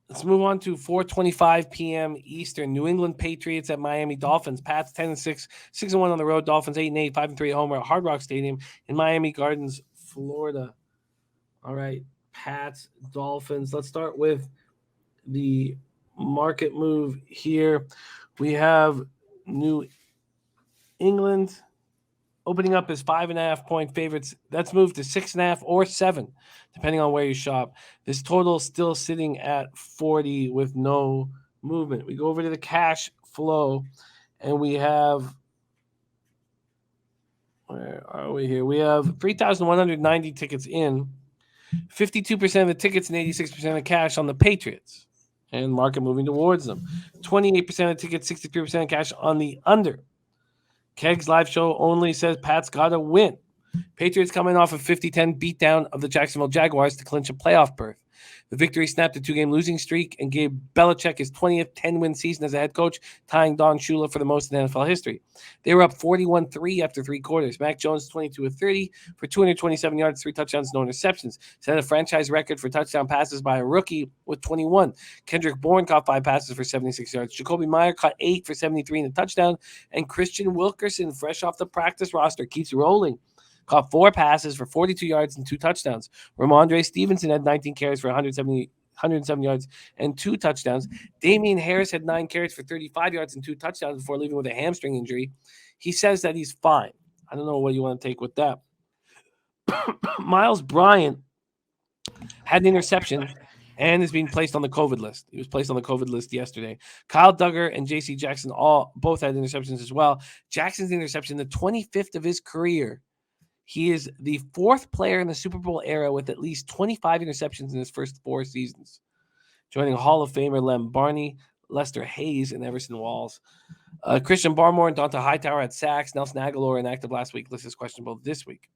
Let's move on to 4:25 p.m. Eastern. New England Patriots at Miami Dolphins. Pats 10-6, 6-1 on the road. Dolphins 8-8, 5-3 at home at Hard Rock Stadium in Miami Gardens, Florida. All right, Pats, Dolphins. Let's start with the market move here. We have New England opening up as 5.5-point favorites. That's moved to 6.5 or 7, depending on where you shop. This total is still sitting at 40 with no movement. We go over to the cash flow, and we have, where are we here? We have 3,190 tickets in, 52% of the tickets and 86% of cash on the Patriots, and market moving towards them. 28% of tickets, 63% of cash on the under. Keg's live show only says Pat's got to win. Patriots coming off a 50-10 beatdown of the Jacksonville Jaguars to clinch a playoff berth. The victory snapped a 2-game losing streak and gave Belichick his 20th 10-win season as a head coach, tying Don Shula for the most in NFL history. They were up 41-3 after 3 quarters. Mac Jones 22 of 30 for 227 yards, 3 touchdowns, no interceptions. Set a franchise record for touchdown passes by a rookie with 21. Kendrick Bourne caught 5 passes for 76 yards. Jacoby Meyer caught 8 for 73 and a touchdown. And Christian Wilkerson, fresh off the practice roster, keeps rolling. Caught 4 passes for 42 yards and 2 touchdowns. Ramondre Stevenson had 19 carries for 107 yards and 2 touchdowns. Damian Harris had 9 carries for 35 yards and 2 touchdowns before leaving with a hamstring injury. He says that he's fine. I don't know what you want to take with that. Miles Bryant had an interception and is being placed on the COVID list. He was placed on the COVID list yesterday. Kyle Duggar and J.C. Jackson both had interceptions as well. Jackson's interception, the 25th of his career. He is the 4th player in the Super Bowl era with at least 25 interceptions in his first 4 seasons, joining Hall of Famer Lem Barney, Lester Hayes, and Everson Walls. Christian Barmore and Donta Hightower had sacks. Nelson Aguilar, inactive last week, listed as questionable this week.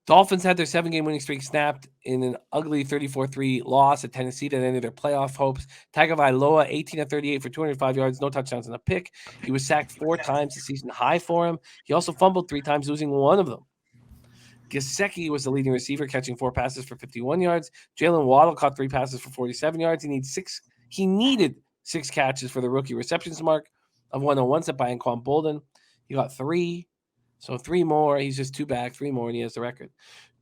Dolphins had their 7-game winning streak snapped in an ugly 34-3 loss at Tennessee that ended their playoff hopes. Tagovailoa, 18 of 38 for 205 yards, no touchdowns and a pick. He was sacked 4 times, the season high for him. He also fumbled 3 times, losing 1 of them. Gesicki was the leading receiver, catching 4 passes for 51 yards. Jalen Waddle caught 3 passes for 47 yards. He needed 6 catches for the rookie receptions mark of 101 set by Anquan Bolden. He got 3. So 3 more. He's just 2 back, 3 more, and he has the record.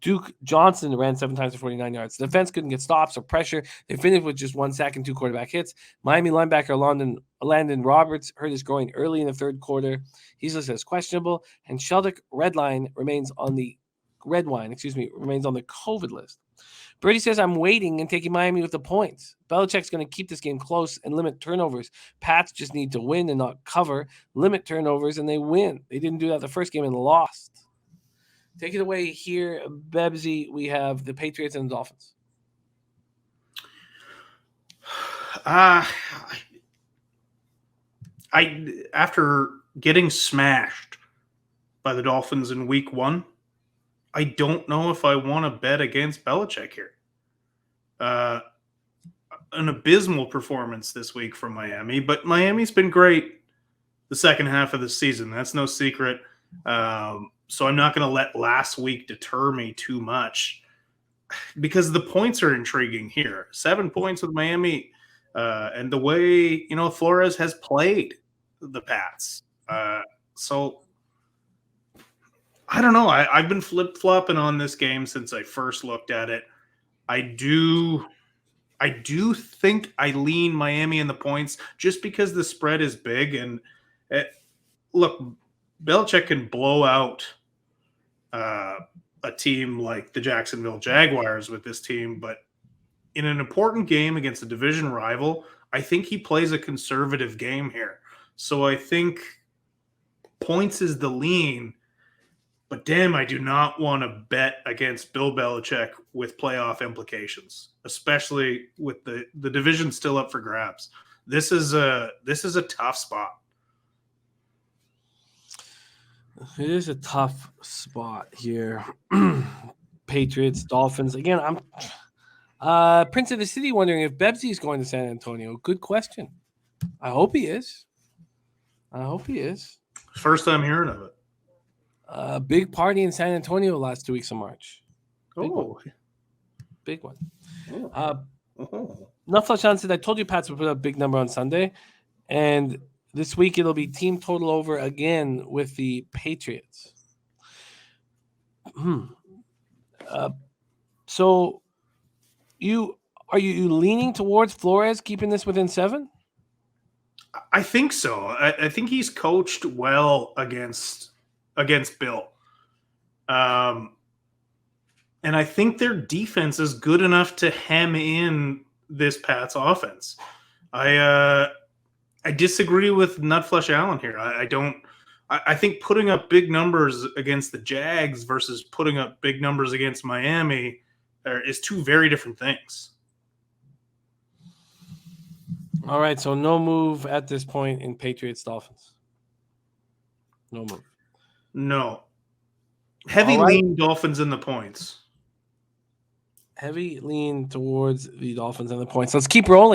Duke Johnson ran 7 times for 49 yards. The defense couldn't get stops or pressure. They finished with just 1 sack and 2 quarterback hits. Miami linebacker Landon Roberts hurt his groin early in the 3rd quarter. He's listed as questionable. And Sheldrick Redwine remains on the COVID list. Brady says, I'm waiting and taking Miami with the points. Belichick's going to keep this game close and limit turnovers. Pats just need to win and not cover, limit turnovers, and they win. They didn't do that the first game and lost. Take it away here, Bebsie. We have the Patriots and the Dolphins. After getting smashed by the Dolphins in week 1, I don't know if I want to bet against Belichick here. An abysmal performance this week from Miami, but Miami's been great the second half of the season. That's no secret. So I'm not going to let last week deter me too much because the points are intriguing here. 7 points with Miami and the way, Flores has played the Pats. So I don't know. I've been flip-flopping on this game since I first looked at it. I do think I lean Miami in the points just because the spread is big. And look, Belichick can blow out a team like the Jacksonville Jaguars with this team, but in an important game against a division rival, I think he plays a conservative game here. So I think points is the lean. But damn, I do not want to bet against Bill Belichick with playoff implications, especially with the division still up for grabs. This is a tough spot. It is a tough spot here. Patriots, Dolphins. Again, I'm Prince of the City wondering if Bebsie is going to San Antonio. Good question. I hope he is. First time hearing of it. Big party in San Antonio last 2 weeks of March. Big one. Big one. Oh. Nutflush on said, I told you Pats would put up a big number on Sunday. And this week it'll be team total over again with the Patriots. So are you leaning towards Flores keeping this within 7? I think so. I think he's coached well against Bill. And I think their defense is good enough to hem in this Pats offense. I disagree with Nutflush Allen here. I think putting up big numbers against the Jags versus putting up big numbers against Miami is two very different things. All right, so no move at this point in Patriots Dolphins. No move. No. Heavy All right. lean Dolphins in the points. Heavy lean towards the Dolphins and the points. Let's keep rolling.